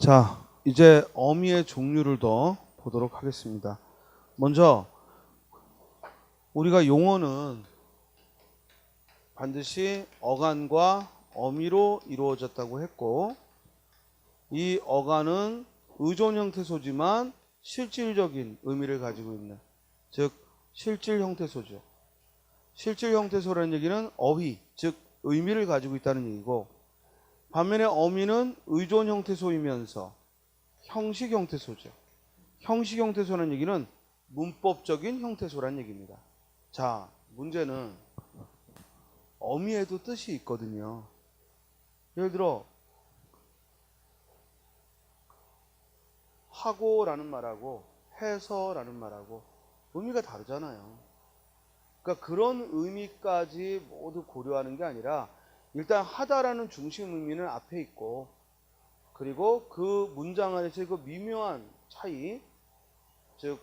자, 이제 어미의 종류를 더 보도록 하겠습니다. 먼저 우리가 용어는 반드시 어간과 어미로 이루어졌다고 했고, 이 어간은 의존 형태소지만 실질적인 의미를 가지고 있는, 즉 실질 형태소죠. 실질 형태소라는 얘기는 어휘, 즉 의미를 가지고 있다는 얘기고, 반면에 어미는 의존 형태소이면서 형식 형태소죠. 형식 형태소라는 얘기는 문법적인 형태소란 얘기입니다. 자, 문제는 어미에도 뜻이 있거든요. 예를 들어 하고라는 말하고 해서라는 말하고 의미가 다르잖아요. 그러니까 그런 의미까지 모두 고려하는 게 아니라 일단 하다라는 중심 의미는 앞에 있고, 그리고 그 문장 안에서의 그 미묘한 차이, 즉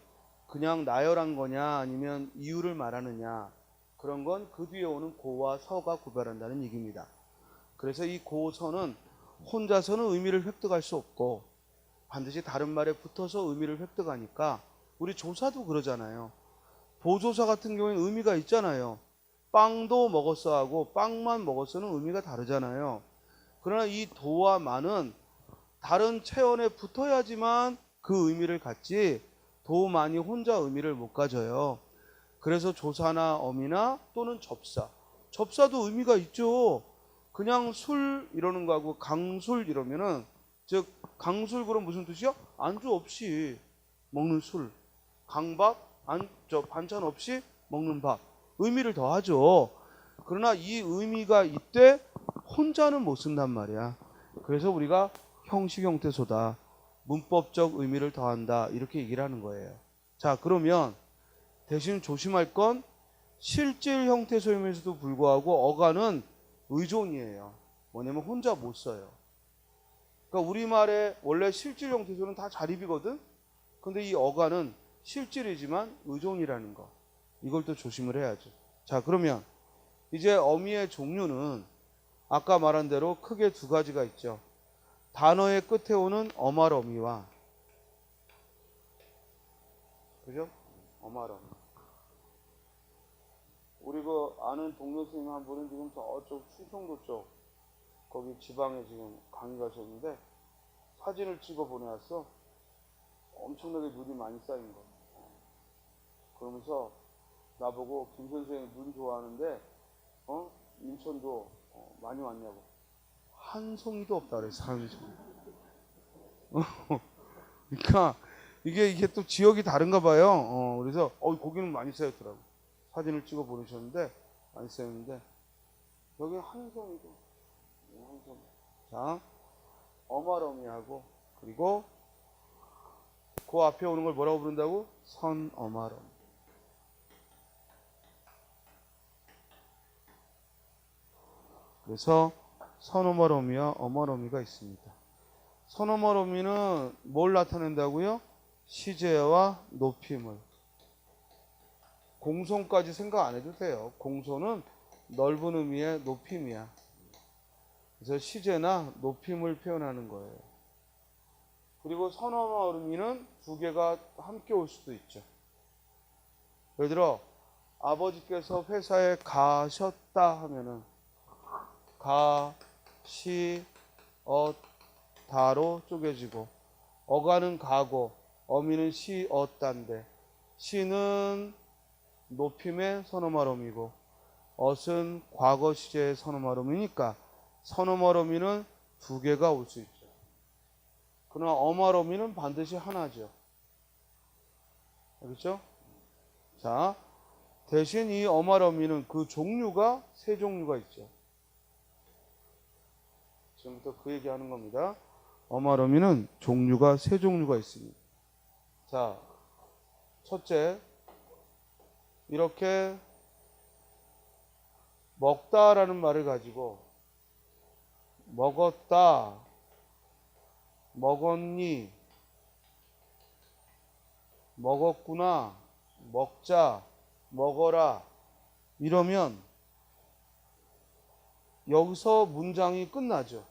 그냥 나열한 거냐 아니면 이유를 말하느냐, 그런 건 그 뒤에 오는 고와 서가 구별한다는 얘기입니다. 그래서 이 고서는 혼자서는 의미를 획득할 수 없고 반드시 다른 말에 붙어서 의미를 획득하니까, 우리 조사도 그러잖아요. 보조사 같은 경우에는 의미가 있잖아요. 빵도 먹었어 하고 빵만 먹었어는 의미가 다르잖아요. 그러나 이 도와 만은 다른 체언에 붙어야지만 그 의미를 갖지, 도만이 혼자 의미를 못 가져요. 그래서 조사나 어미나 또는 접사, 접사도 의미가 있죠. 그냥 술 이러는 거하고 강술 이러면은, 즉 강술 그럼 무슨 뜻이요? 안주 없이 먹는 술, 강밥 반찬 없이 먹는 밥, 의미를 더하죠. 그러나 이 의미가 이때 혼자는 못 쓴단 말이야. 그래서 우리가 형식 형태소다, 문법적 의미를 더한다, 이렇게 얘기를 하는 거예요. 자, 그러면 대신 조심할 건 실질 형태소임에서도 불구하고 어간은 의존이에요. 뭐냐면 혼자 못 써요. 그러니까 우리말의 원래 실질 형태소는 다 자립이거든. 근데 이 어간은 실질이지만 의존이라는 거, 이걸 또 조심을 해야죠. 자, 그러면 이제 어미의 종류는 아까 말한 대로 크게 두 가지가 있죠. 단어의 끝에 오는 어말어미와, 그죠? 어말어미. 우리 그 아는 동료 선생님 한 분은 지금 저쪽 충청도 쪽 거기 지방에 지금 강의 가셨는데 사진을 찍어 보내왔어. 엄청나게 눈이 많이 쌓인 거. 그러면서 나보고 김 선생님 눈 좋아하는데 인천도 많이 왔냐고. 한 송이도 없다 그랬어. 한 송이. 그러니까 이게 또 지역이 다른가 봐요. 그래서 거기는 많이 쌓였더라고. 사진을 찍어 보내셨는데 많이 쌓였는데 여기 한 송이도, 한 송이. 자, 어마러미하고, 그리고 그 앞에 오는 걸 뭐라고 부른다고? 선어마러미. 그래서 선어마러미와 어마러미가 있습니다. 선어마러미는 뭘 나타낸다고요? 시제와 높임을. 공손까지 생각 안 해도 돼요. 공손은 넓은 의미의 높임이야. 그래서 시제나 높임을 표현하는 거예요. 그리고 선어마러미는 두 개가 함께 올 수도 있죠. 예를 들어 아버지께서 회사에 가셨다 하면은 가, 시, 다로 쪼개지고, 어가는 가고 어미는 시, 다인데 시는 높임의 선어마러미고 엇은 과거 시제의 선어마러미니까 선어마러미는 두 개가 올 수 있죠. 그러나 어마러미는 반드시 하나죠. 알겠죠? 자, 대신 이 어마러미는 그 종류가 세 종류가 있죠. 지금부터 그 얘기하는 겁니다. 어마러미는 종류가 세 종류가 있습니다. 자, 첫째, 이렇게 먹다라는 말을 가지고 먹었다, 먹었니, 먹었구나, 먹자, 먹어라 이러면 여기서 문장이 끝나죠.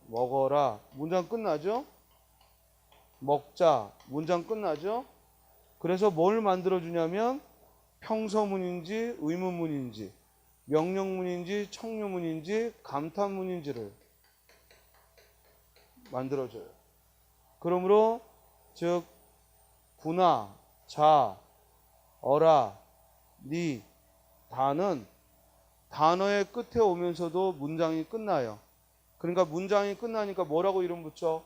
먹어라, 문장 끝나죠. 먹자. 문장 끝나죠? 그래서 뭘 만들어주냐면 평서문인지 의문문인지 명령문인지 청유문인지 감탄문인지를 만들어줘요. 그러므로 즉 구나, 자, 어라, 니, 다는 단어의 끝에 오면서도 문장이 끝나요. 그러니까 문장이 끝나니까 뭐라고 이름 붙여?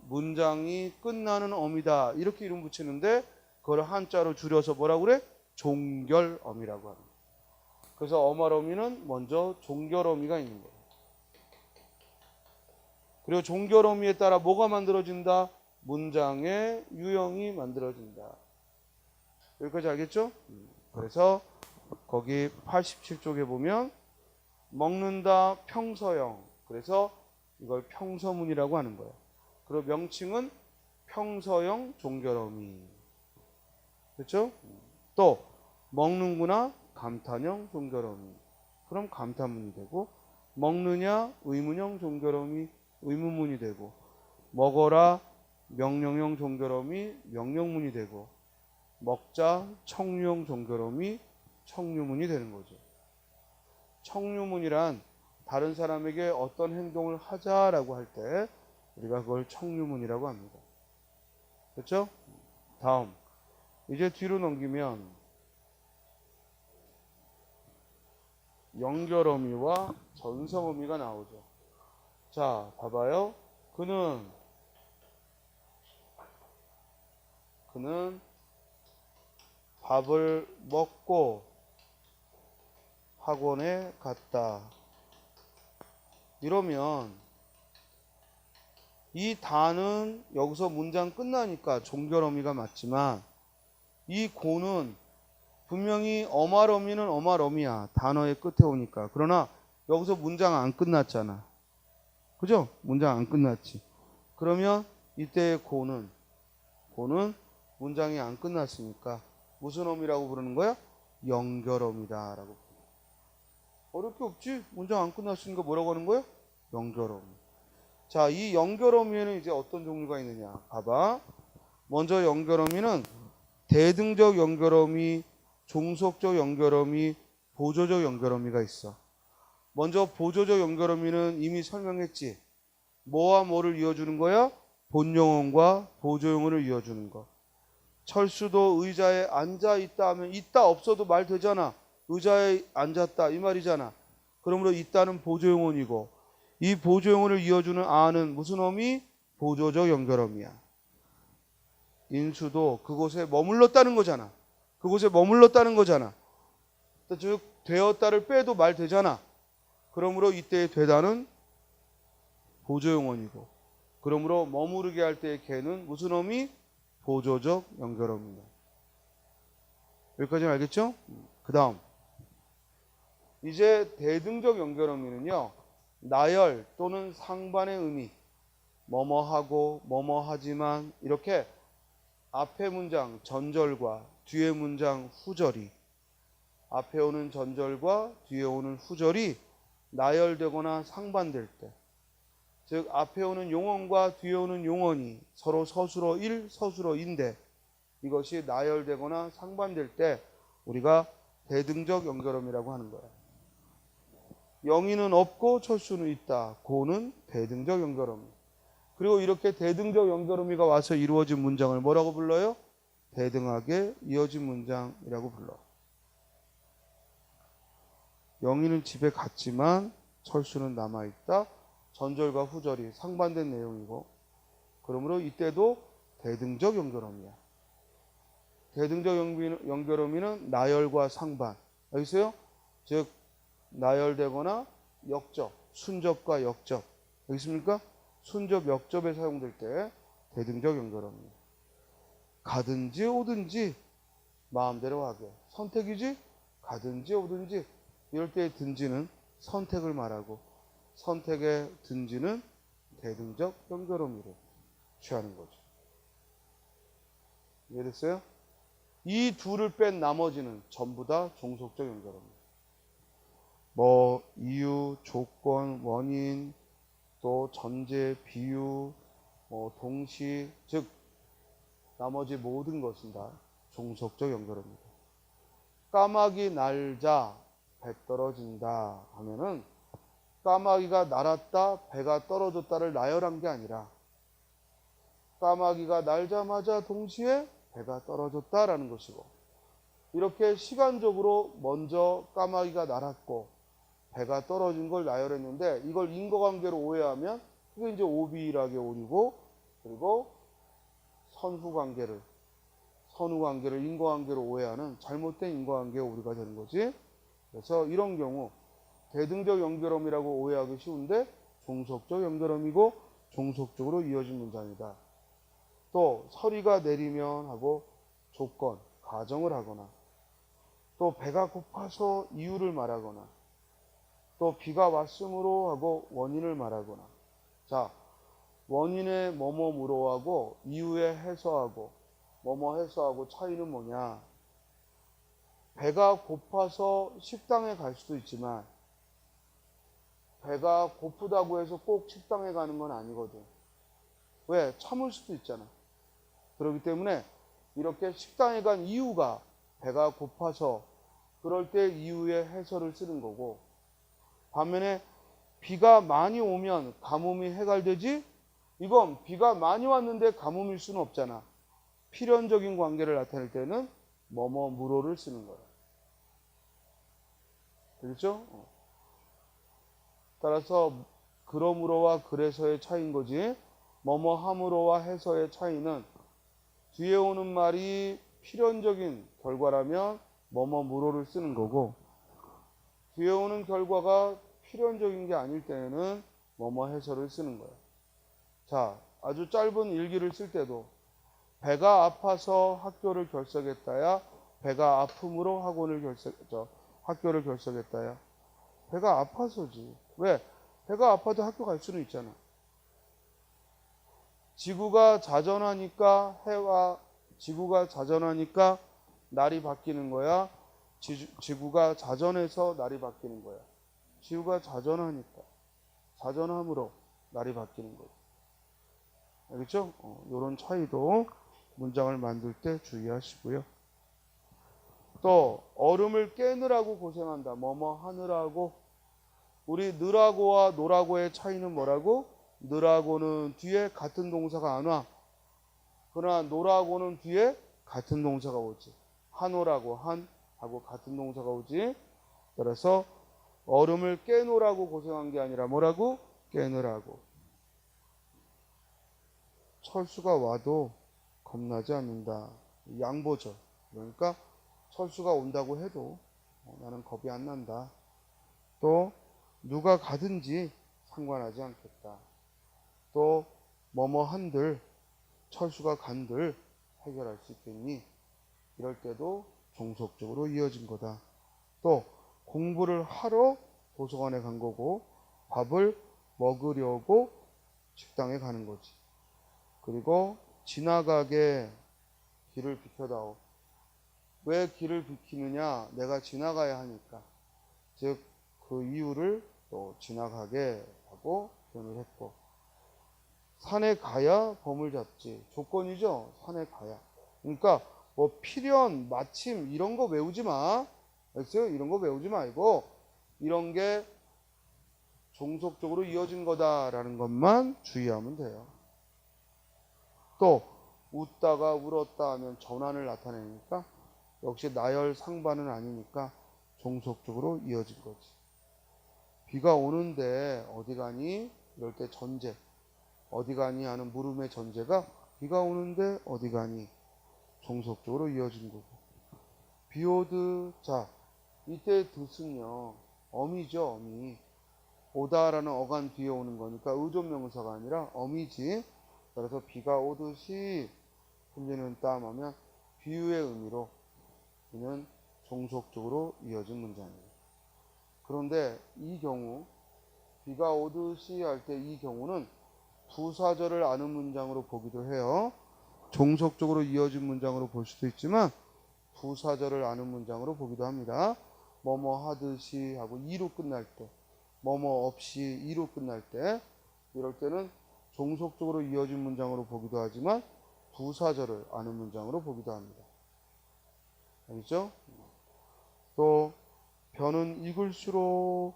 문장이 끝나는 어미다. 이렇게 이름 붙이는데 그걸 한자로 줄여서 뭐라고 그래? 종결어미라고 합니다. 그래서 어말어미는 먼저 종결어미가 있는 거예요. 그리고 종결어미에 따라 뭐가 만들어진다? 문장의 유형이 만들어진다. 여기까지 알겠죠? 그래서 거기 87쪽에 보면 먹는다 평서형. 그래서 이걸 평서문이라고 하는 거예요. 그리고 명칭은 평서형 종결어미. 그렇죠? 또 먹는구나 감탄형 종결어미. 그럼 감탄문이 되고 먹느냐 의문형 종결어미 의문문이 되고 먹어라 명령형 종결어미 명령문이 되고 먹자 청유형 종결어미 청유문이 되는 거죠. 청유문이란 다른 사람에게 어떤 행동을 하자라고 할 때 우리가 그걸 청유문이라고 합니다. 그렇죠? 다음 이제 뒤로 넘기면 연결어미와 전성어미가 나오죠. 자, 봐봐요. 그는 밥을 먹고 학원에 갔다. 이러면 이 다는 여기서 문장 끝나니까 종결어미가 맞지만 이 고는 분명히 어말어미는 어말어미야. 단어의 끝에 오니까. 그러나 여기서 문장 안 끝났잖아. 그죠? 문장 안 끝났지. 그러면 이때의 고는 문장이 안 끝났으니까 무슨 어미라고 부르는 거야? 연결어미다라고. 어렵게 없지? 문장 안 끝났으니까 뭐라고 하는 거야? 연결어미. 자, 이 연결어미에는 이제 어떤 종류가 있느냐? 봐봐. 먼저 연결어미는 대등적 연결어미, 종속적 연결어미, 보조적 연결어미가 있어. 먼저 보조적 연결어미는 이미 설명했지. 뭐와 뭐를 이어주는 거야? 본용어과 보조용어를 이어주는 거. 철수도 의자에 앉아 있다 하면 있다 없어도 말 되잖아. 의자에 앉았다 이 말이잖아. 그러므로 있다는 보조용어이고 이 보조용어를 이어주는 아는 무슨 어미? 보조적 연결어미야. 인수도 그곳에 머물렀다는 거잖아. 그곳에 머물렀다는 거잖아. 즉 되었다를 빼도 말 되잖아. 그러므로 이때의 되다는 보조용어이고 그러므로 머무르게 할 때의 개는 무슨 어미? 보조적 연결어미입니다. 여기까지는 알겠죠? 그 다음 이제 대등적 연결어미는요. 나열 또는 상반의 의미 뭐뭐하고 뭐뭐하지만 이렇게 앞에 문장 전절과 뒤에 문장 후절이 앞에 오는 전절과 뒤에 오는 후절이 나열되거나 상반될 때 즉 앞에 오는 용언과 뒤에 오는 용언이 서로 서술어 1, 서술어 인데 이것이 나열되거나 상반될 때 우리가 대등적 연결어미라고 하는 거야. 영이는 없고 철수는 있다. 고는 대등적 연결어미. 그리고 이렇게 대등적 연결어미가 와서 이루어진 문장을 뭐라고 불러요? 대등하게 이어진 문장이라고 불러. 영이는 집에 갔지만 철수는 남아있다. 전절과 후절이 상반된 내용이고 그러므로 이때도 대등적 연결어미야. 대등적 연결어미는 나열과 상반. 여기 있어요? 즉 나열되거나 역접, 순접과 역접. 여기 있습니까? 순접, 역접에 사용될 때 대등적 연결어미야. 가든지 오든지 마음대로 하게. 선택이지? 가든지 오든지. 이럴 때 든지는 선택을 말하고 선택의 든지는 대등적 연결어미를 취하는 거죠. 이해됐어요? 이 둘을 뺀 나머지는 전부 다 종속적 연결어미. 뭐 이유, 조건, 원인, 또 전제, 비유, 동시, 즉 나머지 모든 것은 다 종속적 연결어입니다. 까마귀 날자 배 떨어진다 하면은 까마귀가 날았다 배가 떨어졌다를 나열한 게 아니라 까마귀가 날자마자 동시에 배가 떨어졌다라는 것이고, 이렇게 시간적으로 먼저 까마귀가 날았고 배가 떨어진 걸 나열했는데 이걸 인과관계로 오해하면 이게 이제 오비일하게 오리고, 그리고 선후관계를 인과관계로 오해하는 잘못된 인과관계의 오류가 되는 거지. 그래서 이런 경우 대등적 연결음이라고 오해하기 쉬운데 종속적 연결음이고 종속적으로 이어진 문장이다. 또 서리가 내리면 하고 조건, 가정을 하거나, 또 배가 고파서 이유를 말하거나, 또 비가 왔으므로 하고 원인을 말하거나. 자, 원인의 뭐뭐무로 하고 이유의 해서하고 뭐뭐 해서하고 차이는 뭐냐? 배가 고파서 식당에 갈 수도 있지만 배가 고프다고 해서 꼭 식당에 가는 건 아니거든. 왜? 참을 수도 있잖아. 그렇기 때문에 이렇게 식당에 간 이유가 배가 고파서, 그럴 때 이유의 해설을 쓰는 거고, 반면에 비가 많이 오면 가뭄이 해결되지? 이건 비가 많이 왔는데 가뭄일 수는 없잖아. 필연적인 관계를 나타낼 때는 뭐뭐무로를 쓰는 거야. 그렇죠? 따라서 그러므로와 그래서의 차이인 거지. 뭐뭐함으로와 해서의 차이는 뒤에 오는 말이 필연적인 결과라면 뭐뭐무로를 쓰는 거고, 뒤에 오는 결과가 필연적인 게 아닐 때에는 뭐뭐 해서를 쓰는 거야. 자, 아주 짧은 일기를 쓸 때도 배가 아파서 학교를 결석했다야, 배가 아픔으로 학교를 결석했다야. 배가 아파서지. 왜? 배가 아파도 학교 갈 수는 있잖아. 지구가 자전하니까 날이 바뀌는 거야? 지구가 자전해서 날이 바뀌는 거야? 지구가 자전하니까, 자전함으로 날이 바뀌는 거지. 알겠죠? 이런 차이도 문장을 만들 때 주의하시고요. 또 얼음을 깨느라고 고생한다. 뭐뭐 하느라고. 우리 느라고와 노라고의 차이는 뭐라고? 느라고는 뒤에 같은 동사가 안 와. 그러나 노라고는 뒤에 같은 동사가 오지. 하노라고, 한하고 같은 동사가 오지. 그래서 얼음을 깨놓으라고 고생한 게 아니라 뭐라고? 깨느라고. 철수가 와도 겁나지 않는다. 양보죠. 그러니까 철수가 온다고 해도 나는 겁이 안 난다. 또 누가 가든지 상관하지 않겠다. 또 뭐뭐 한들, 철수가 간들 해결할 수 있겠니? 이럴 때도 종속적으로 이어진 거다. 또 공부를 하러 도서관에 간 거고 밥을 먹으려고 식당에 가는 거지. 그리고 지나가게 길을 비켜다오. 왜 길을 비키느냐? 내가 지나가야 하니까. 즉 그 이유를 또 지나가게 하고 표현을 했고, 산에 가야 범을 잡지. 조건이죠. 산에 가야. 그러니까 뭐 필연, 마침 이런 거 외우지 마. 알겠어요? 이런 거 외우지 말고 이런 게 종속적으로 이어진 거다라는 것만 주의하면 돼요. 또 웃다가 울었다 하면 전환을 나타내니까 역시 나열 상반은 아니니까 종속적으로 이어진 거지. 비가 오는데 어디 가니? 이럴 때 전제. 어디 가니 하는 물음의 전제가 비가 오는데 어디 가니? 종속적으로 이어진 거고. 비 오드. 자, 이때 드은요 어미죠. 어미. 오다라는 어간 뒤에 오는 거니까 의존명사가 아니라 어미지. 그래서 비가 오듯이 흘리는 땀 하면 비유의 의미로 이는 종속적으로 이어진 문장이에요. 그런데 이 경우 비가 오듯이 할 때 이 경우는 부사절을 아는 문장으로 보기도 해요. 종속적으로 이어진 문장으로 볼 수도 있지만 부사절을 아는 문장으로 보기도 합니다. 뭐뭐 하듯이 하고 이로 끝날 때, 뭐뭐 없이 이로 끝날 때, 이럴 때는 종속적으로 이어진 문장으로 보기도 하지만 부사절을 아는 문장으로 보기도 합니다. 알겠죠? 또 변은 익을수록,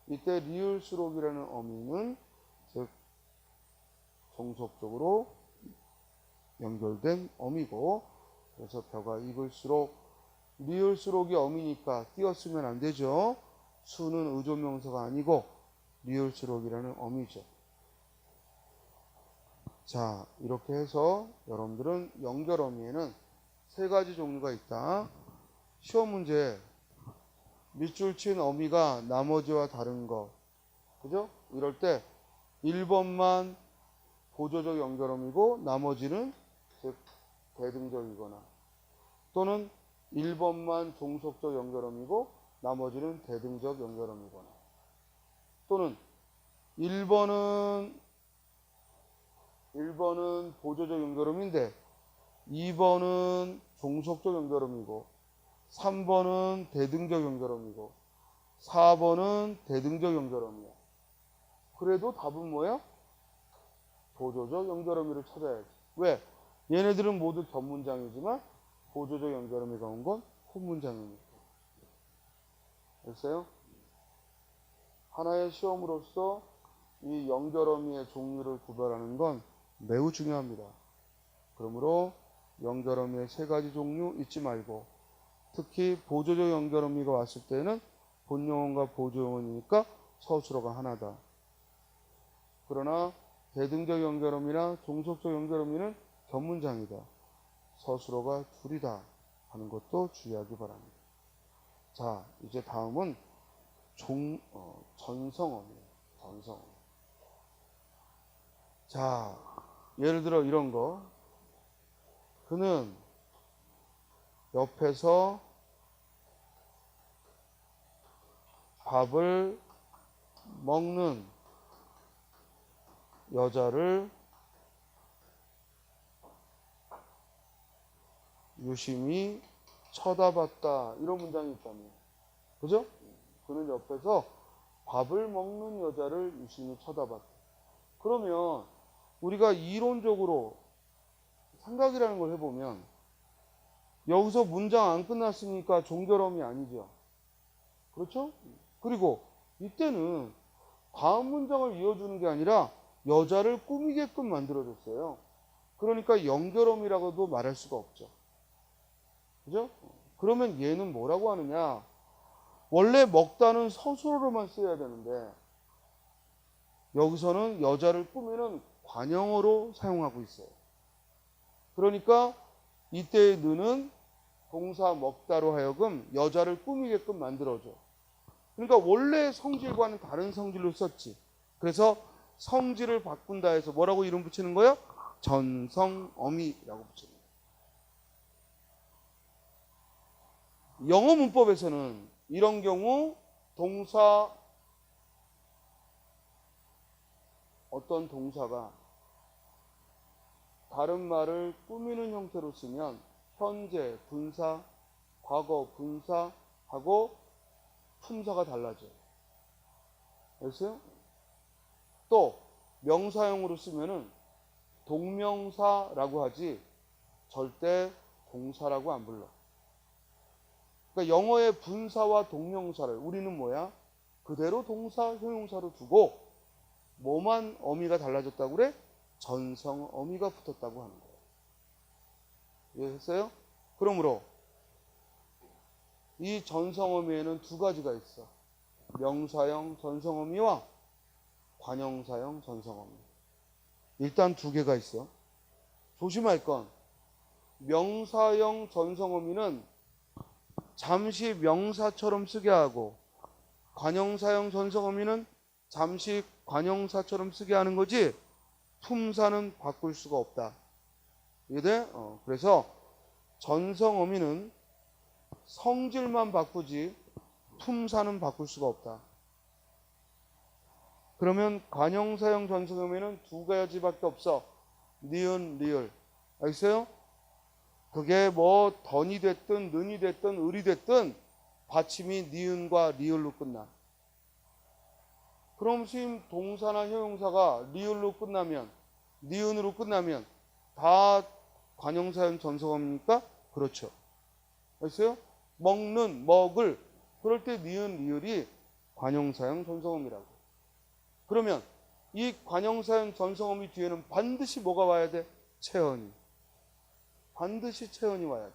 이때 리을수록이라는 어미는 즉 종속적으로 연결된 어미고, 그래서 벼가 익을수록, 리을수록이 어미니까 띄었으면 안 되죠. 수는 의존명사가 아니고 리을수록이라는 어미죠. 자, 이렇게 해서 여러분들은 연결어미에는 세 가지 종류가 있다. 시험 문제 밑줄 친 어미가 나머지와 다른 거, 그죠? 이럴 때 1번만 보조적 연결어미고 나머지는 즉 대등적이거나, 또는 1번만 종속적 연결어미고 나머지는 대등적 연결어미거나, 또는 1번은 보조적 연결어미인데 2번은 종속적 연결어미고 3번은 대등적 연결어미고 4번은 대등적 연결어미야. 그래도 답은 뭐야? 보조적 연결어미를 찾아야지. 왜? 얘네들은 모두 겹문장이지만 보조적 연결어미가 온 건 혼문장이니까. 됐어요? 하나의 시험으로서 이 연결어미의 종류를 구별하는 건 매우 중요합니다. 그러므로 연결어미의 세 가지 종류 잊지 말고, 특히 보조적 연결어미가 왔을 때는 본용어과 보조용어니까 서술어가 하나다. 그러나 대등적 연결어미나 종속적 연결어미는 겹문장이다. 서술어가 둘이다 하는 것도 주의하기 바랍니다. 자, 이제 다음은 전성어미예요. 전성어. 자, 예를 들어 이런 거. 그는 옆에서 밥을 먹는 여자를 유심히 쳐다봤다. 이런 문장이 있다며. 그죠? 그는 옆에서 밥을 먹는 여자를 유심히 쳐다봤다. 그러면 우리가 이론적으로 생각이라는 걸 해보면 여기서 문장 안 끝났으니까 종결어미 아니죠. 그렇죠? 그리고 이때는 다음 문장을 이어주는 게 아니라 여자를 꾸미게끔 만들어줬어요. 그러니까 연결어미라고도 말할 수가 없죠. 그죠? 그러면 얘는 뭐라고 하느냐? 원래 먹다는 서술어로만 써야 되는데 여기서는 여자를 꾸미는 관형어로 사용하고 있어요. 그러니까 이때의 느는 동사 먹다로 하여금 여자를 꾸미게끔 만들어줘. 그러니까 원래 성질과는 다른 성질로 썼지. 그래서 성질을 바꾼다 해서 뭐라고 이름 붙이는 거예요? 전성어미라고 붙이는 거예요. 영어 문법에서는 이런 경우 동사, 어떤 동사가 다른 말을 꾸미는 형태로 쓰면 현재 분사, 과거 분사하고 품사가 달라져요. 알겠어요? 또 명사형으로 쓰면은 동명사라고 하지 절대 동사라고 안 불러. 그러니까 영어의 분사와 동명사를 우리는 뭐야? 그대로 동사, 형용사로 두고 뭐만 어미가 달라졌다고 그래? 전성어미가 붙었다고 하는 거예요. 이해했어요? 그러므로 이 전성어미에는 두 가지가 있어. 명사형 전성어미와 관형사형 전성어미. 일단 두 개가 있어. 조심할 건 명사형 전성어미는 잠시 명사처럼 쓰게 하고 관형사형 전성어미는 잠시 관형사처럼 쓰게 하는 거지 품사는 바꿀 수가 없다. 이해돼? 그래서 전성어미는 성질만 바꾸지 품사는 바꿀 수가 없다. 그러면 관형사형 전성어미는 두 가지밖에 없어. 니은, 리을. 알겠어요? 그게 뭐 던이 됐든 는이 됐든 을이 됐든 받침이 니은과 리을로 끝나. 그럼 선생님 동사나 형용사가 리을로 끝나면 니은으로 끝나면 다 관형사형 전성어입니까? 그렇죠. 알겠어요? 먹는, 먹을. 그럴 때 니은, 리을이 관형사형 전성어입이라고. 그러면 이 관형사형 전성어미 뒤에는 반드시 뭐가 와야 돼? 체언이. 반드시 체언이 와야 돼.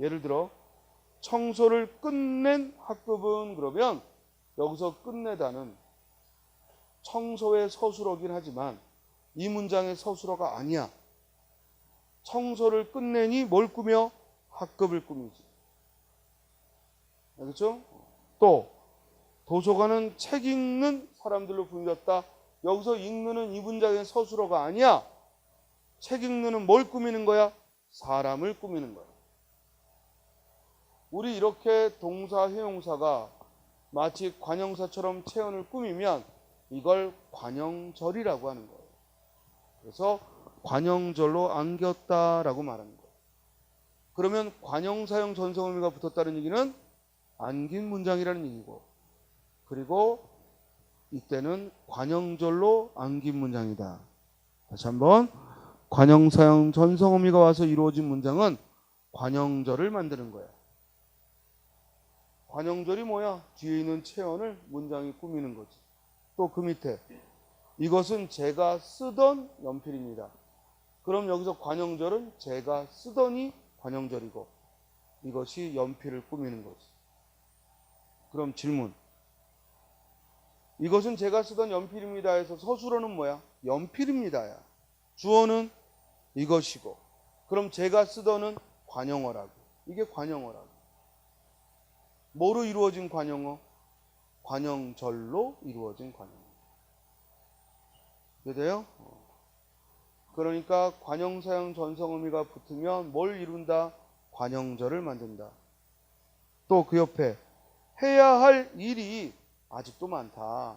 예를 들어 청소를 끝낸 학급은 그러면 여기서 끝내다는 청소의 서술어긴 하지만 이 문장의 서술어가 아니야. 청소를 끝내니 뭘 꾸며? 학급을 꾸미지. 알겠죠? 또 도서관은 책 읽는 사람들로 불렸다. 여기서 읽는은 이 문장의 서술어가 아니야. 책 읽는은 뭘 꾸미는 거야? 사람을 꾸미는 거야. 우리 이렇게 동사, 형용사가 마치 관형사처럼 체언을 꾸미면 이걸 관형절이라고 하는 거예요. 그래서 관형절로 안겼다라고 말하는 거예요. 그러면 관형사형 전성의미가 붙었다는 얘기는 안긴 문장이라는 얘기고, 그리고 이때는 관형절로 안긴 문장이다. 다시 한번, 관형사형 전성의미가 와서 이루어진 문장은 관형절을 만드는 거야. 관형절이 뭐야? 뒤에 있는 체언을 문장이 꾸미는 거지. 또 그 밑에 이것은 제가 쓰던 연필입니다. 그럼 여기서 관형절은 제가 쓰더니 관형절이고 이것이 연필을 꾸미는 거지. 그럼 질문. 이것은 제가 쓰던 연필입니다 해서 서술어는 뭐야? 연필입니다야. 주어는 이것이고, 그럼 제가 쓰던은 관형어라고. 이게 관형어라고. 뭐로 이루어진 관형어? 관형절로 이루어진 관형어. 이해돼요? 그러니까 관형사형 전성의미가 붙으면 뭘 이룬다? 관형절을 만든다. 또 그 옆에 해야 할 일이 아직도 많다.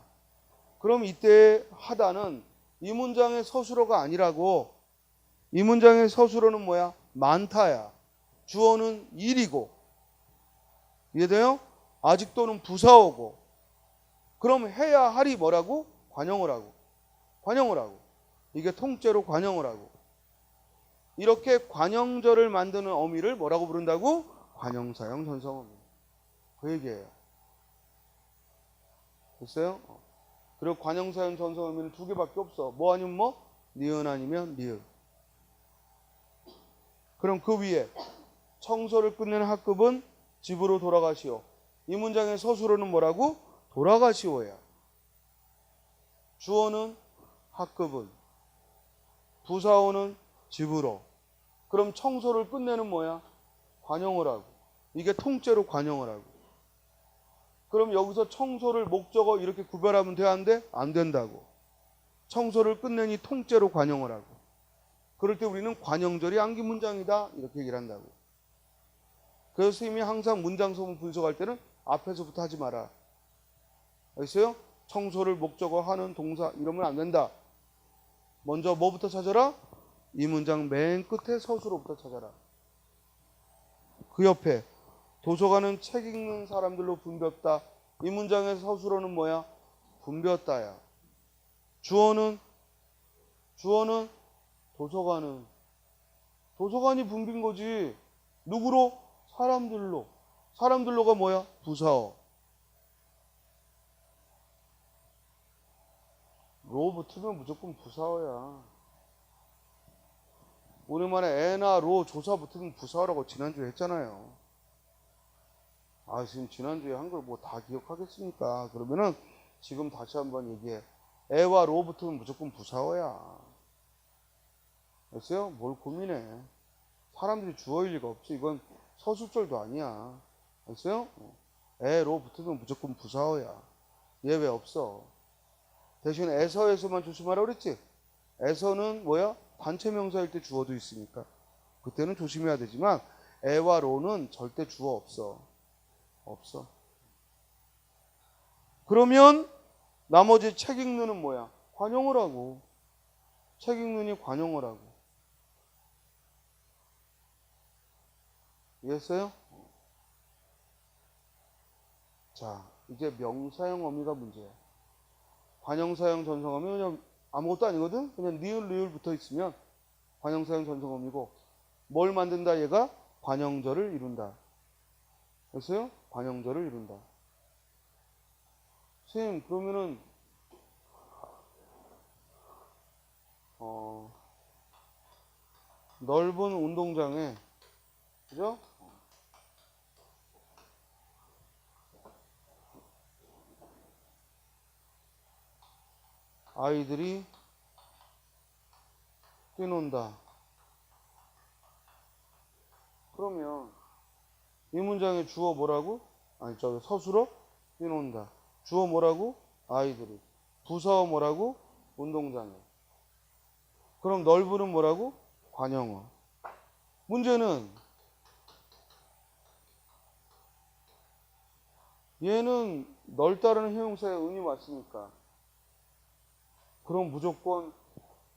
그럼 이때 하다는 이 문장의 서술어가 아니라고. 이 문장의 서술어는 뭐야? 많다야. 주어는 일이고. 이해돼요? 아직도는 부사어고. 그럼 해야 할이 뭐라고? 관형어라고. 관형어라고. 이게 통째로 관형어라고. 이렇게 관형절을 만드는 어미를 뭐라고 부른다고? 관형사형 전성어미. 그 얘기예요. 됐어요? 그리고 관형사형 전성어미는 두 개밖에 없어. 뭐 아니면 뭐? 니은 아니면 리을. 그럼 그 위에 청소를 끝낸 학급은 집으로 돌아가시오. 이 문장의 서술어는 뭐라고? 돌아가시오야. 주어는 학급은, 부사어는 집으로. 그럼 청소를 끝내는 뭐야? 관형어라고. 이게 통째로 관형어라고. 그럼 여기서 청소를 목적어 이렇게 구별하면 돼? 안 돼? 안 된다고. 청소를 끝내니 통째로 관형어라고. 그럴 때 우리는 관형절이 안긴 문장이다 이렇게 얘기를 한다고. 그래서 선생님이 항상 문장 소문 분석할 때는 앞에서부터 하지 마라. 알겠어요? 청소를 목적어 하는 동사 이러면 안 된다. 먼저 뭐부터 찾아라? 이 문장 맨 끝에 서술어부터 찾아라. 그 옆에 도서관은 책 읽는 사람들로 붐볐다. 이 문장의 서술어는 뭐야? 붐볐다야. 주어는 도서관은. 도서관이 붐빈 거지. 누구로? 사람들로. 사람들로가 뭐야? 부사어. 로 붙으면 무조건 부사어야. 우리만에 애나 로 조사 붙으면 부사어라고 지난주에 했잖아요. 아, 지금 지난주에 한 걸 뭐 다 기억하겠습니까? 그러면은 지금 다시 한번 얘기해. 애와 로 붙으면 무조건 부사어야. 알겠어요? 뭘 고민해. 사람들이 주어일 리가 없지. 이건 서술절도 아니야. 알겠어요? 애, 로 붙으면 무조건 부사어야. 예외 없어. 대신 에서에서만 조심하라고 그랬지? 에서는 뭐야? 단체 명사일 때 주어도 있으니까. 그때는 조심해야 되지만 애와 로는 절대 주어 없어. 없어. 그러면 나머지 책 읽는은 뭐야? 관형어라고. 책 읽는이 관형어라고. 이해했어요? 자, 이제 명사형 어미가 문제야. 관형사형 전성어미 그냥 아무것도 아니거든. 그냥 니을 리을 붙어 있으면 관형사형 전성어미고 뭘 만든다 얘가 관형절을 이룬다. 됐어요? 관형절을 이룬다. 선생님 그러면은 넓은 운동장에 그죠? 아이들이 뛰논다. 그러면 이 문장에 주어 뭐라고? 아니 저기 서술어 뛰논다. 주어 뭐라고? 아이들이. 부서 뭐라고? 운동장에. 그럼 넓은은 뭐라고? 관형어. 문제는 얘는 넓다라는 형용사에 은이 왔으니까 그럼 무조건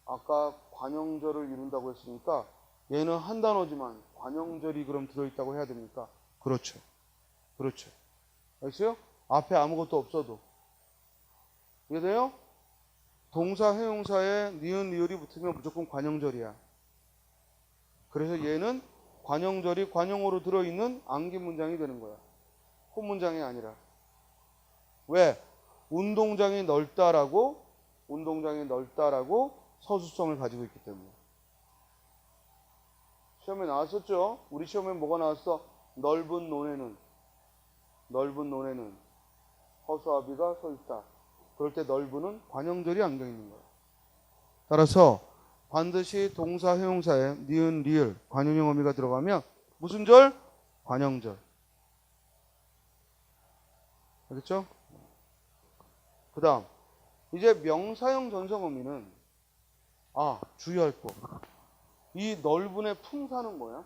아까 관형절을 이룬다고 했으니까 얘는 한 단어지만 관형절이 그럼 들어있다고 해야 됩니까? 그렇죠. 그렇죠. 알겠어요? 앞에 아무것도 없어도. 이해돼요? 동사, 형용사에 니은, 리을이 붙으면 무조건 관형절이야. 그래서 얘는 관형절이 관형어로 들어있는 암기 문장이 되는 거야. 혼 문장이 아니라. 왜? 운동장이 넓다라고 서술성을 가지고 있기 때문에. 시험에 나왔었죠? 우리 시험에 뭐가 나왔어? 넓은 논에는 허수아비가 서 있다. 그럴 때 넓은은 관형절이 안겨 있는 거야. 따라서 반드시 동사, 형용사에 니은, 리을, 관용형 어미가 들어가면 무슨 절? 관형절. 알겠죠? 그 다음 이제 명사형 전성 어미는 주의할 거. 이 넓은의 품사는 뭐야?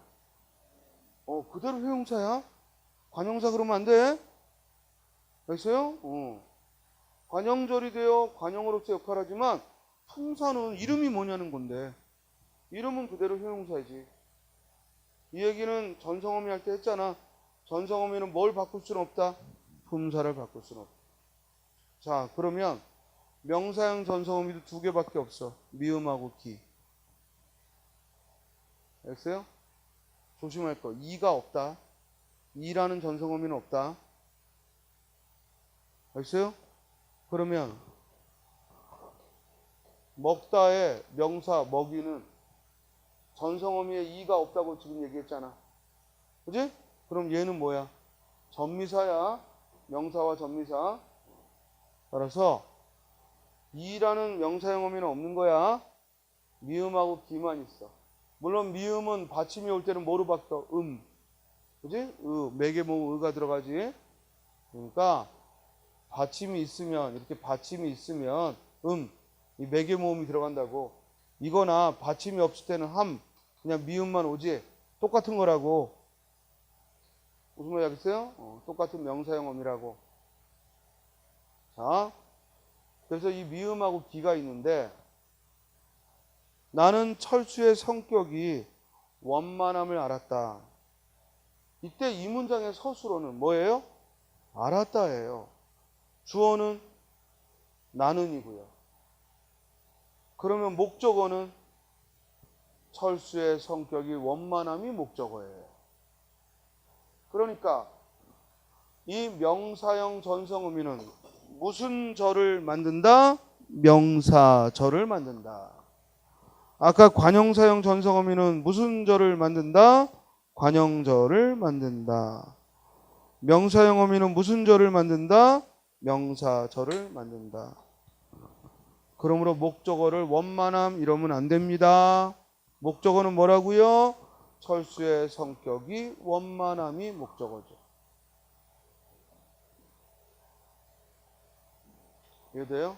그대로 형용사야. 관형사 그러면 안 돼. 알겠어요? 관형절이 되어 관형으로서 역할하지만 품사는 이름이 뭐냐는 건데 이름은 그대로 형용사이지. 이 얘기는 전성어미 할 때 했잖아. 전성어미는 뭘 바꿀 수는 없다. 품사를 바꿀 수는 없다. 자 그러면 명사형 전성어미도 두 개밖에 없어. 미음하고 기. 알겠어요? 조심할 거. 이가 없다. 이라는 전성어미는 없다. 알겠어요? 그러면 먹다의 명사 먹이는 전성어미에 이가 없다고 지금 얘기했잖아. 그지? 그럼 얘는 뭐야? 전미사야. 명사와 전미사. 따라서 이라는 명사형 어미는 없는 거야. 미음하고 기만 있어. 물론 미음은 받침이 올 때는 뭐로 바뀌어? 그지? 매개모 의가 들어가지. 그러니까 받침이 있으면 이렇게 받침이 있으면 이 매개모음이 들어간다고. 이거나 받침이 없을 때는 그냥 미음만 오지. 똑같은 거라고. 무슨 말이 알겠어요? 똑같은 명사형 어미라고. 자, 그래서 이 미음하고 기가 있는데 나는 철수의 성격이 원만함을 알았다. 이때 이 문장의 서술어는 뭐예요? 알았다예요. 주어는 나는이고요. 그러면 목적어는 철수의 성격이 원만함이 목적어예요. 그러니까 이 명사형 전성어미는 무슨 절을 만든다? 명사절을 만든다. 아까 관형사형 전성어미는 무슨 절을 만든다? 관형절을 만든다. 명사형 어미는 무슨 절을 만든다? 명사절을 만든다. 그러므로 목적어를 원만함 이러면 안 됩니다. 목적어는 뭐라고요? 철수의 성격이 원만함이 목적어죠. 이해돼요?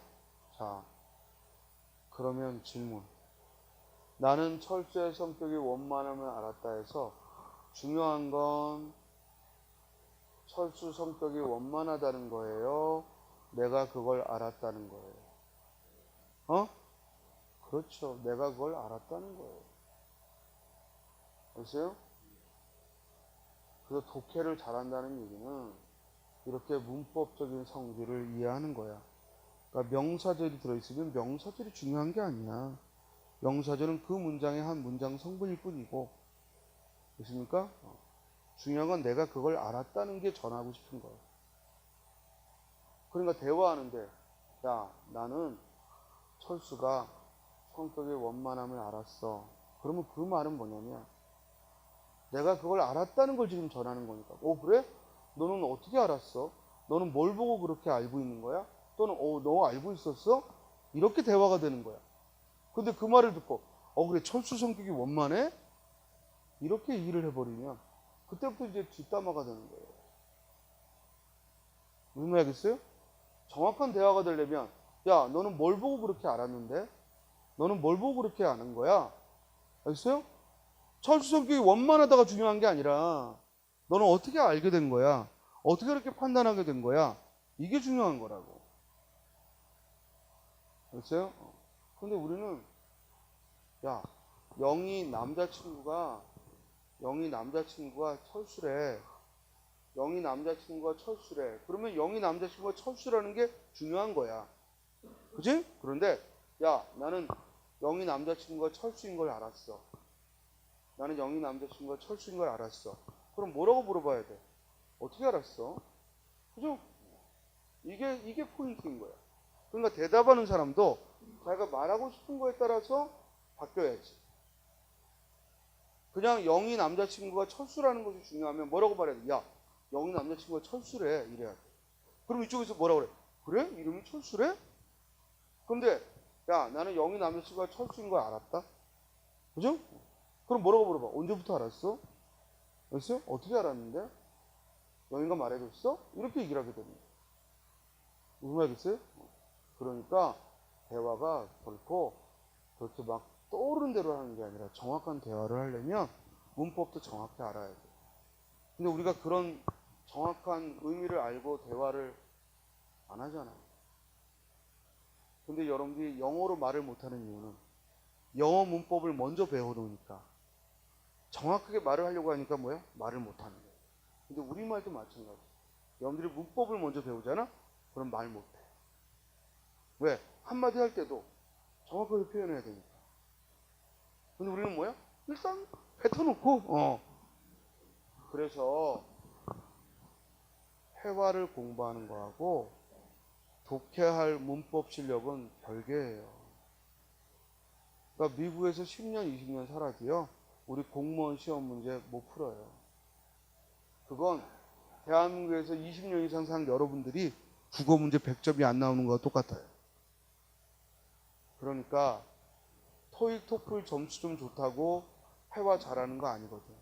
자, 그러면 질문. 나는 철수의 성격이 원만함을 알았다 해서 중요한 건 철수 성격이 원만하다는 거예요. 내가 그걸 알았다는 거예요. 그렇죠. 내가 그걸 알았다는 거예요. 아세요? 그래서 독해를 잘한다는 얘기는 이렇게 문법적인 성질을 이해하는 거야. 그러니까 명사절이 들어있으면 명사절이 중요한 게 아니야. 명사절은 그 문장의 한 문장 성분일 뿐이고, 됐습니까? 중요한 건 내가 그걸 알았다는 게 전하고 싶은 거야. 그러니까 대화하는데, 야, 나는 철수가 성격의 원만함을 알았어. 그러면 그 말은 뭐냐면, 내가 그걸 알았다는 걸 지금 전하는 거니까. 그래? 너는 어떻게 알았어? 너는 뭘 보고 그렇게 알고 있는 거야? 또는 너 알고 있었어? 이렇게 대화가 되는 거야. 근데 그 말을 듣고 그래, 철수 성격이 원만해? 이렇게 얘기를 해버리면 그때부터 이제 뒷담화가 되는 거예요. 무슨 말 알겠어요? 정확한 대화가 되려면, 야, 너는 뭘 보고 그렇게 알았는데? 너는 뭘 보고 그렇게 아는 거야? 알겠어요? 철수 성격이 원만하다가 중요한 게 아니라 너는 어떻게 알게 된 거야? 어떻게 그렇게 판단하게 된 거야? 이게 중요한 거라고. 알겠어요? 근데 우리는, 야, 영희 남자친구가 철수래. 영희 남자친구가 철수래. 그러면 영희 남자친구가 철수라는 게 중요한 거야. 그치? 그런데, 야, 나는 영희 남자친구가 철수인 걸 알았어. 나는 영희 남자친구가 철수인 걸 알았어. 그럼 뭐라고 물어봐야 돼? 어떻게 알았어? 그죠? 이게 포인트인 거야. 그러니까 대답하는 사람도 자기가 말하고 싶은 거에 따라서 바뀌어야지. 그냥 영희 남자친구가 철수라는 것이 중요하면 뭐라고 말해야 돼? 야, 영희 남자친구가 철수래. 이래야 돼. 그럼 이쪽에서 뭐라고 그래? 그래? 이름이 철수래? 근데, 야, 나는 영희 남자친구가 철수인 걸 알았다? 그죠? 그럼 뭐라고 물어봐? 언제부터 알았어? 알았어요? 어떻게 알았는데? 영희가 말해줬어? 이렇게 얘기를 하게 됩니다. 무슨 말이겠어요? 그러니까 대화가 결코 그렇게 막 떠오르는 대로 하는 게 아니라 정확한 대화를 하려면 문법도 정확히 알아야 돼. 근데 우리가 그런 정확한 의미를 알고 대화를 안 하잖아요. 근데 여러분들이 영어로 말을 못하는 이유는 영어 문법을 먼저 배워놓으니까 정확하게 말을 하려고 하니까 뭐야? 말을 못하는 거예요. 근데 우리말도 마찬가지. 여러분들이 문법을 먼저 배우잖아? 그럼 말 못해. 왜? 한마디 할 때도 정확하게 표현해야 되니까. 근데 우리는 뭐야? 일단 뱉어놓고 그래서 회화를 공부하는 거하고 독해할 문법 실력은 별개예요. 그러니까 미국에서 10년, 20년 살아도요, 우리 공무원 시험 문제 못 풀어요. 그건 대한민국에서 20년 이상 산 여러분들이 국어 문제 100점이 안 나오는 거와 똑같아요. 그러니까 토익, 토플 점수 좀 좋다고 회화 잘하는 거 아니거든.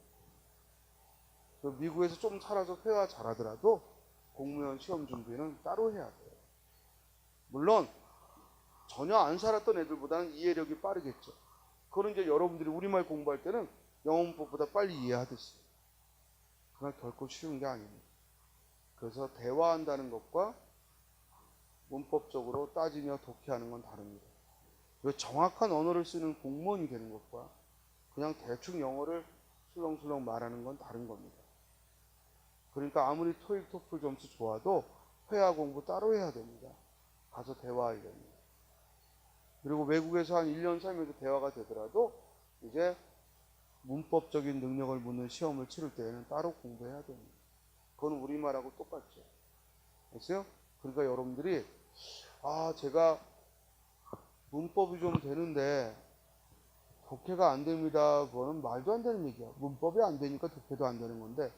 미국에서 좀 살아서 회화 잘하더라도 공무원 시험 준비는 따로 해야 돼요. 물론 전혀 안 살았던 애들보다는 이해력이 빠르겠죠. 그건 이제 여러분들이 우리말 공부할 때는 영어 문법보다 빨리 이해하듯이. 그건 결코 쉬운 게 아닙니다. 그래서 대화한다는 것과 문법적으로 따지며 독해하는 건 다릅니다. 정확한 언어를 쓰는 공무원이 되는 것과 그냥 대충 영어를 술렁술렁 말하는 건 다른 겁니다. 그러니까 아무리 토익, 토플 점수 좋아도 회화 공부 따로 해야 됩니다. 가서 대화하려면. 그리고 외국에서 한 1년 살면서 대화가 되더라도 이제 문법적인 능력을 묻는 시험을 치를 때에는 따로 공부해야 됩니다. 그건 우리말하고 똑같죠. 알겠어요? 그러니까 여러분들이 제가 문법이 좀 되는데 독해가 안 됩니다. 그거는 말도 안 되는 얘기야. 문법이 안 되니까 독해도 안 되는 건데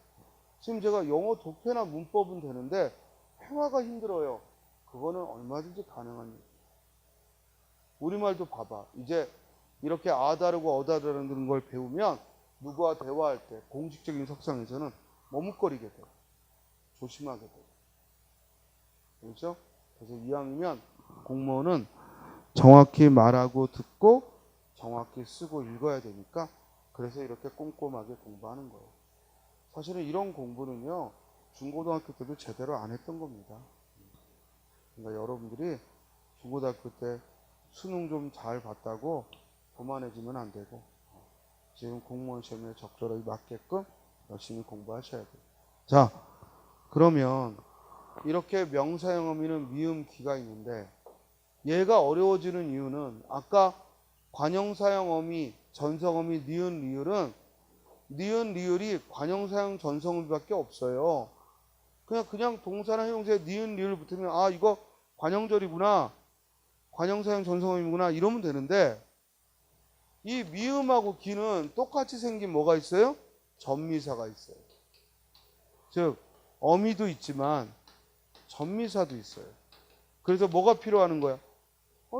지금 제가 영어 독해나 문법은 되는데 회화가 힘들어요. 그거는 얼마든지 가능한 얘기예요. 우리말도 봐봐. 이제 이렇게 아다르고 어다르는 걸 배우면 누구와 대화할 때 공식적인 석상에서는 머뭇거리게 돼. 조심하게 돼. 그렇죠? 그래서 이왕이면 공무원은 정확히 말하고 듣고 정확히 쓰고 읽어야 되니까 그래서 이렇게 꼼꼼하게 공부하는 거예요. 사실은 이런 공부는요, 중고등학교 때도 제대로 안 했던 겁니다. 그러니까 여러분들이 중고등학교 때 수능 좀 잘 봤다고 교만해지면 안 되고 지금 공무원 시험에 적절하게 맞게끔 열심히 공부하셔야 돼요. 자, 그러면 이렇게 명사형 어미는 미음, 기가 있는데 얘가 어려워지는 이유는 아까 관형사형 어미, 전성어미, 니은, 리을은 니은, 리을이 관형사형, 전성어미밖에 없어요. 그냥 동사나 형용사에 니은, 리을 붙으면 아 이거 관형절이구나, 관형사형, 전성어미구나 이러면 되는데 이 미음하고 기는 똑같이 생긴 뭐가 있어요? 전미사가 있어요. 즉 어미도 있지만 전미사도 있어요. 그래서 뭐가 필요하는 거야?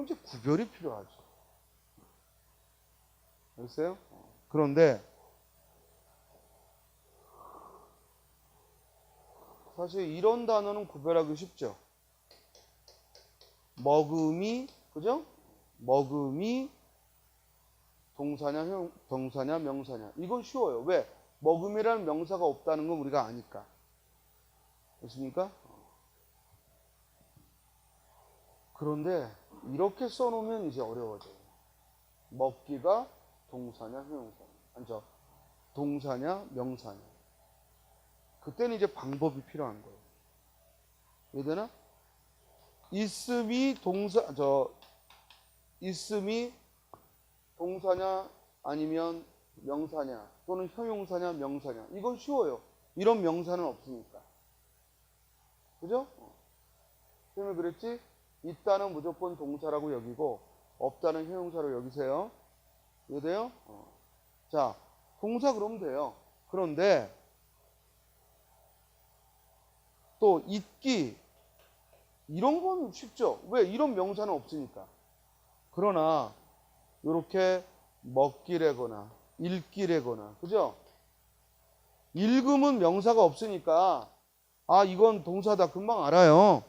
이제 구별이 필요하죠. 알겠어요? 그런데 사실 이런 단어는 구별하기 쉽죠. 먹음이, 그죠? 먹음이 동사냐, 동사냐, 명사냐. 이건 쉬워요. 왜? 먹음이라는 명사가 없다는 건 우리가 아니까. 됐습니까? 그런데 이렇게 써놓으면 이제 어려워져요. 먹기가 동사냐, 형용사냐. 아니죠. 동사냐, 명사냐. 그때는 이제 방법이 필요한 거예요. 이해되나? 있음이 있음이 동사냐 아니면 명사냐 또는 형용사냐 명사냐. 이건 쉬워요. 이런 명사는 없으니까. 그죠? 때문에 그랬지? 있다는 무조건 동사라고 여기고 없다는 형용사로 여기세요. 이해돼요? 자, 동사 그러면 돼요. 그런데 또 있기 이런 건 쉽죠. 왜? 이런 명사는 없으니까. 그러나 이렇게 먹기래거나 읽기래거나, 그죠? 읽음은 명사가 없으니까 아 이건 동사다 금방 알아요.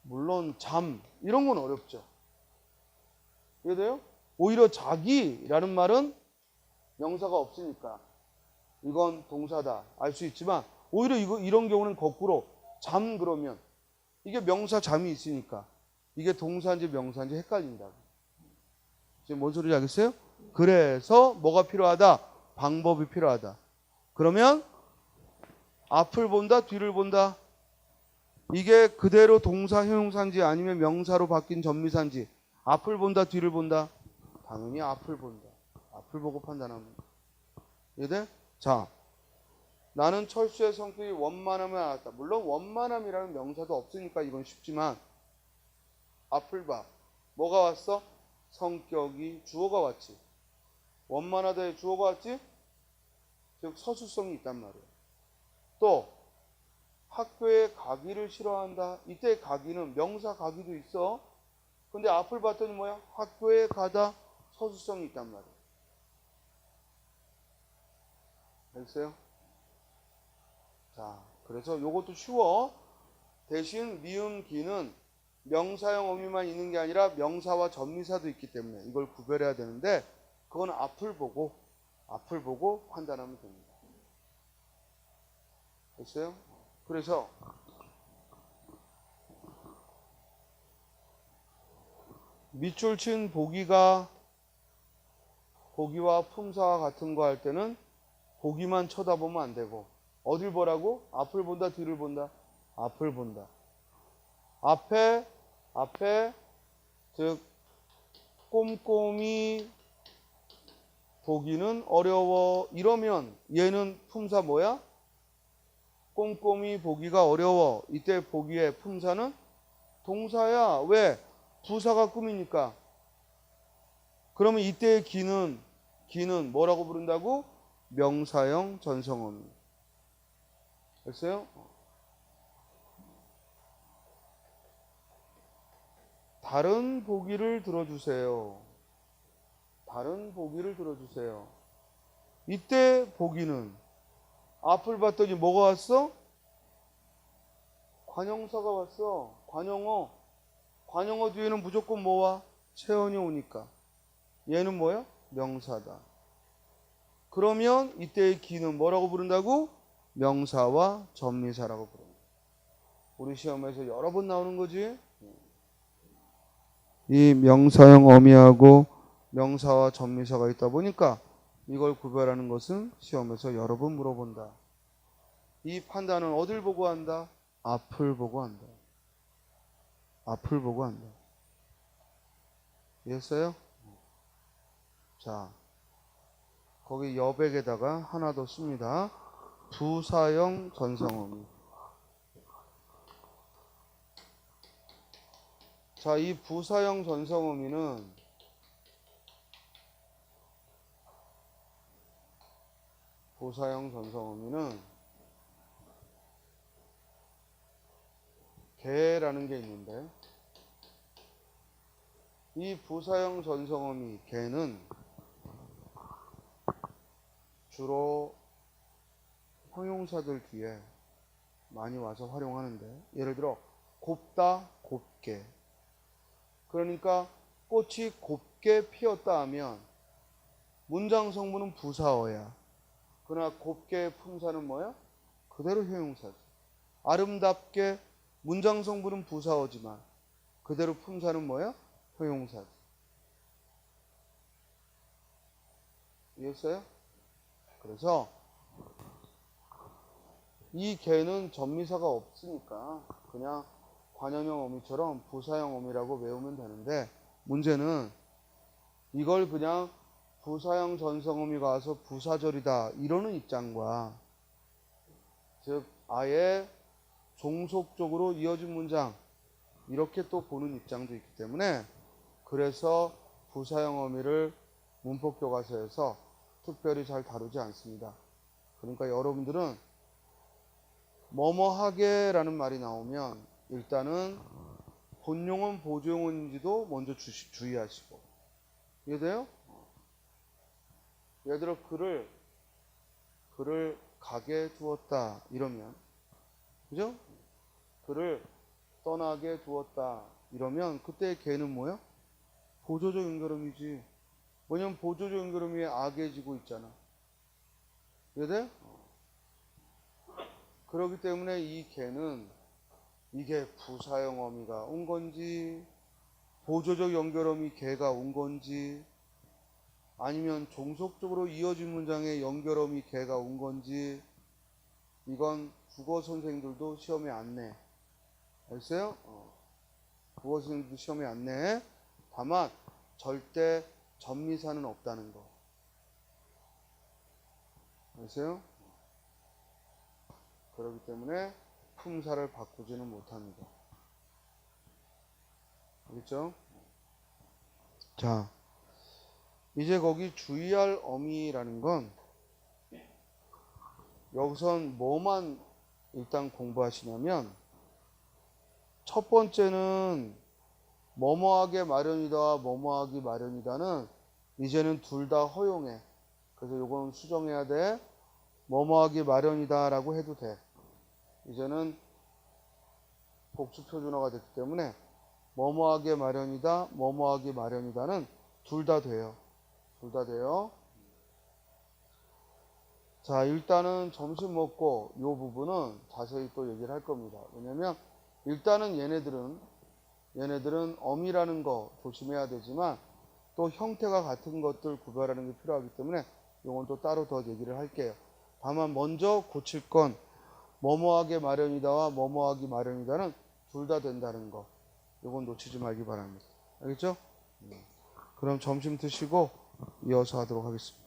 물론 잠 이런 건 어렵죠. 이해돼요? 오히려 자기라는 말은 명사가 없으니까 이건 동사다 알 수 있지만 오히려 이런 경우는 거꾸로 잠 그러면 이게 명사 잠이 있으니까 이게 동사인지 명사인지 헷갈린다고. 지금 뭔 소리인지 알겠어요? 그래서 뭐가 필요하다? 방법이 필요하다. 그러면 앞을 본다, 뒤를 본다. 이게 그대로 동사, 형용사인지 아니면 명사로 바뀐 전미사인지. 앞을 본다, 뒤를 본다. 당연히 앞을 본다. 앞을 보고 판단합니다. 이해돼? 자, 나는 철수의 성격이 원만함을 알았다. 물론 원만함이라는 명사도 없으니까 이건 쉽지만 앞을 봐. 뭐가 왔어? 성격이, 주어가 왔지. 원만하다에 주어가 왔지? 즉 서술성이 있단 말이에요. 또 학교에 가기를 싫어한다. 이때 가기는 명사 가기도 있어. 근데 앞을 봤더니 뭐야? 학교에 가다 서술성이 있단 말이에요. 알겠어요? 자, 그래서 요것도 쉬워. 대신 미음 기는 명사형 어미만 있는 게 아니라 명사와 전미사도 있기 때문에 이걸 구별해야 되는데 그건 앞을 보고 판단하면 됩니다. 됐어요? 그래서 밑줄 친 보기와 품사와 같은 거 할 때는 보기만 쳐다보면 안 되고 어딜 보라고? 앞을 본다, 뒤를 본다? 앞을 본다. 앞에 즉 꼼꼼히 보기는 어려워 이러면 얘는 품사 뭐야? 꼼꼼히 보기가 어려워. 이때 보기의 품사는 동사야. 왜? 부사가 꾸미니까. 그러면 이때의 기는 뭐라고 부른다고? 명사형 전성어미. 됐어요? 다른 보기를 들어주세요. 다른 보기를 들어주세요. 이때 보기는 앞을 봤더니 뭐가 왔어? 관형사가 왔어. 관형어 뒤에는 무조건 뭐와? 체언이 오니까. 얘는 뭐야? 명사다. 그러면 이때의 기는 뭐라고 부른다고? 명사와 전미사라고 부릅니다. 우리 시험에서 여러 번 나오는 거지. 이 명사형 어미하고 명사와 전미사가 있다 보니까 이걸 구별하는 것은 시험에서 여러 번 물어본다. 이 판단은 어딜 보고 한다? 앞을 보고 한다. 앞을 보고 한다. 이해했어요? 자, 거기 여백에다가 하나 더 씁니다. 부사형 전성어미. 자, 이 부사형 전성어미는 개라는 게 있는데, 이 부사형 전성어미 개는 주로 형용사들 뒤에 많이 와서 활용하는데, 예를 들어 곱다, 곱게. 그러니까 꽃이 곱게 피었다 하면 문장 성분은 부사어야. 그러나 곱게의 품사는 뭐야? 그대로 형용사지. 아름답게 문장 성분은 부사어지만 그대로 품사는 뭐야? 형용사지. 이해했어요? 그래서 이 개는 전미사가 없으니까 그냥 관형형 어미처럼 부사형 어미라고 외우면 되는데, 문제는 이걸 그냥 부사형 전성어미가 와서 부사절이다 이러는 입장과, 즉 아예 종속적으로 이어진 문장 이렇게 또 보는 입장도 있기 때문에, 그래서 부사형 어미를 문법교과서에서 특별히 잘 다루지 않습니다. 그러니까 여러분들은 뭐뭐하게 라는 말이 나오면 일단은 본용은 보조용인지도 먼저 주의하시고. 이해돼요? 예를 들어 그를 가게 두었다 이러면, 그죠? 그를 떠나게 두었다 이러면 그때 걔는 뭐야? 보조적 연결음이지. 왜냐면 보조적 연결음 위에 악해지고 있잖아. 이해돼? 그렇기 때문에 이 걔는 이게 부사형 어미가 온 건지 보조적 연결음이 걔가 온 건지 아니면 종속적으로 이어진 문장의 연결음이 걔가 온 건지, 이건 국어 선생들도 시험에 안 내. 알겠어요? 국어 선생들도 시험에 안 내. 다만 절대 전미사는 없다는 거. 알겠어요? 그렇기 때문에 품사를 바꾸지는 못합니다. 알겠죠? 자, 이제 거기 주의할 어미라는 건, 여기선 뭐만 일단 공부하시냐면, 첫 번째는 뭐뭐하게 마련이다, 뭐뭐하기 마련이다는 이제는 둘 다 허용해. 그래서 요건 수정해야 돼. 뭐뭐하기 마련이다 라고 해도 돼. 이제는 복수 표준어가 됐기 때문에 뭐뭐하게 마련이다, 뭐뭐하기 마련이다는 둘 다 돼요. 둘 다 돼요. 자, 일단은 점심 먹고 이 부분은 자세히 또 얘기를 할 겁니다. 왜냐면 일단은 얘네들은 어미라는 거 조심해야 되지만 또 형태가 같은 것들 구별하는 게 필요하기 때문에 이건 또 따로 더 얘기를 할게요. 다만 먼저 고칠 건 뭐뭐하게 마련이다와 뭐뭐하기 마련이다는 둘 다 된다는 거. 이건 놓치지 말기 바랍니다. 알겠죠? 그럼 점심 드시고 이어서 하도록 하겠습니다.